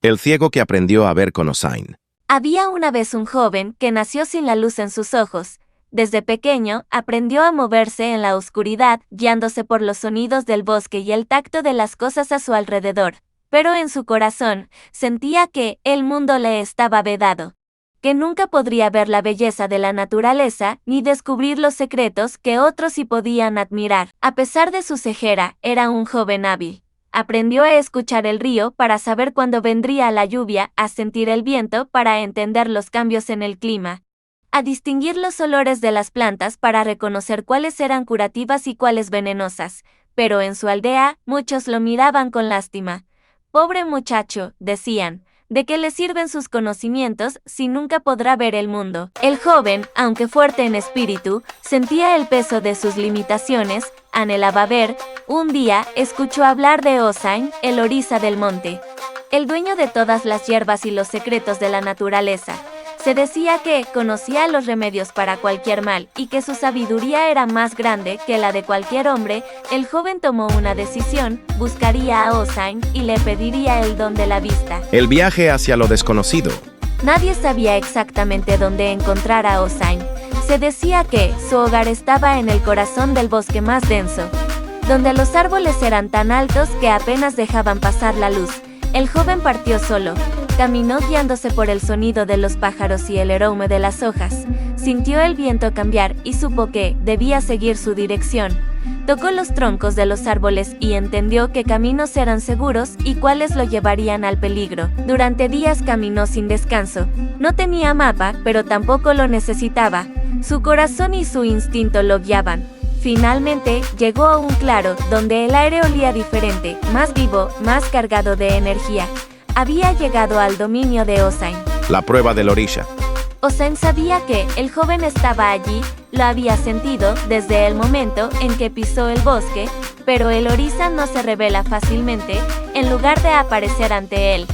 El ciego que aprendió a ver con Hossein. Había una vez un joven que nació sin la luz en sus ojos. Desde pequeño aprendió a moverse en la oscuridad, guiándose por los sonidos del bosque y el tacto de las cosas a su alrededor. Pero en su corazón sentía que el mundo le estaba vedado, que nunca podría ver la belleza de la naturaleza ni descubrir los secretos que otros sí podían admirar. A pesar de su ceguera, era un joven hábil. Aprendió a escuchar el río para saber cuándo vendría la lluvia, a sentir el viento para entender los cambios en el clima, a distinguir los olores de las plantas para reconocer cuáles eran curativas y cuáles venenosas. Pero en su aldea, muchos lo miraban con lástima. «Pobre muchacho», decían, «¿de qué le sirven sus conocimientos si nunca podrá ver el mundo?». El joven, aunque fuerte en espíritu, sentía el peso de sus limitaciones, anhelaba ver. Un día, escuchó hablar de Hossein, el orisa del monte, el dueño de todas las hierbas y los secretos de la naturaleza. Se decía que conocía los remedios para cualquier mal y que su sabiduría era más grande que la de cualquier hombre. El joven tomó una decisión, buscaría a Hossein y le pediría el don de la vista. El viaje hacia lo desconocido. Nadie sabía exactamente dónde encontrar a Hossein. Se decía que su hogar estaba en el corazón del bosque más denso, donde los árboles eran tan altos que apenas dejaban pasar la luz. El joven partió solo. Caminó guiándose por el sonido de los pájaros y el aroma de las hojas. Sintió el viento cambiar y supo que debía seguir su dirección. Tocó los troncos de los árboles y entendió qué caminos eran seguros y cuáles lo llevarían al peligro. Durante días caminó sin descanso. No tenía mapa, pero tampoco lo necesitaba. Su corazón y su instinto lo guiaban. Finalmente, llegó a un claro, donde el aire olía diferente, más vivo, más cargado de energía. Había llegado al dominio de Hossein. La prueba del orisa. Hossein sabía que el joven estaba allí, lo había sentido desde el momento en que pisó el bosque, pero el orisa no se revela fácilmente, en lugar de aparecer ante él.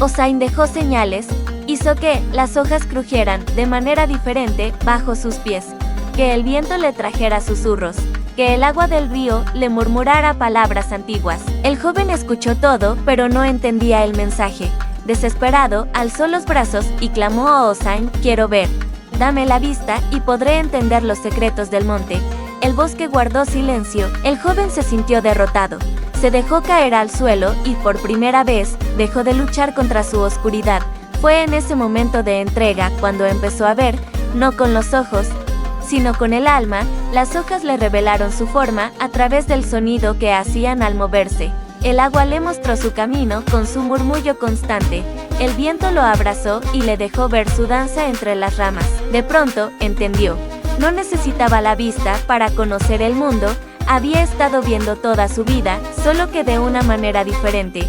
Hossein dejó señales, hizo que las hojas crujieran de manera diferente bajo sus pies, que el viento le trajera susurros, que el agua del río le murmurara palabras antiguas. El joven escuchó todo, pero no entendía el mensaje. Desesperado, alzó los brazos y clamó a Hossein: «Quiero ver. Dame la vista y podré entender los secretos del monte». El bosque guardó silencio. El joven se sintió derrotado. Se dejó caer al suelo y, por primera vez, dejó de luchar contra su oscuridad. Fue en ese momento de entrega cuando empezó a ver, no con los ojos, sino con el alma. Las hojas le revelaron su forma a través del sonido que hacían al moverse. El agua le mostró su camino con su murmullo constante. El viento lo abrazó y le dejó ver su danza entre las ramas. De pronto, entendió. No necesitaba la vista para conocer el mundo. Había estado viendo toda su vida, solo que de una manera diferente.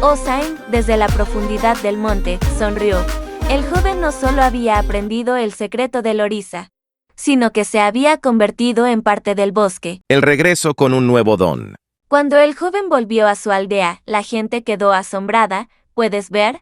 Hossein, desde la profundidad del monte, sonrió. El joven no solo había aprendido el secreto del orisa, sino que se había convertido en parte del bosque. El regreso con un nuevo don. Cuando el joven volvió a su aldea, la gente quedó asombrada. «¿Puedes ver?»,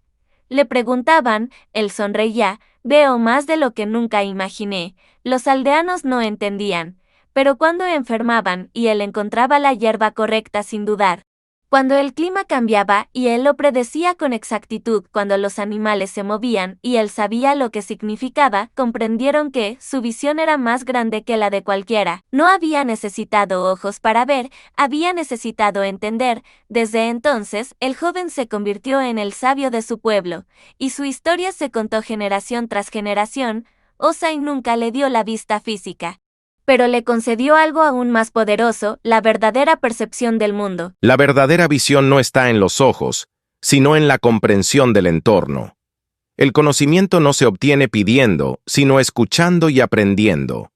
le preguntaban. Él sonreía. «Veo más de lo que nunca imaginé». Los aldeanos no entendían, pero cuando enfermaban y él encontraba la hierba correcta sin dudar, cuando el clima cambiaba y él lo predecía con exactitud, cuando los animales se movían y él sabía lo que significaba, comprendieron que su visión era más grande que la de cualquiera. No había necesitado ojos para ver, había necesitado entender. Desde entonces, el joven se convirtió en el sabio de su pueblo, y su historia se contó generación tras generación. Hossein nunca le dio la vista física, pero le concedió algo aún más poderoso: la verdadera percepción del mundo. La verdadera visión no está en los ojos, sino en la comprensión del entorno. El conocimiento no se obtiene pidiendo, sino escuchando y aprendiendo.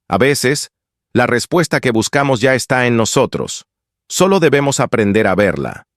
A veces, la respuesta que buscamos ya está en nosotros. Solo debemos aprender a verla.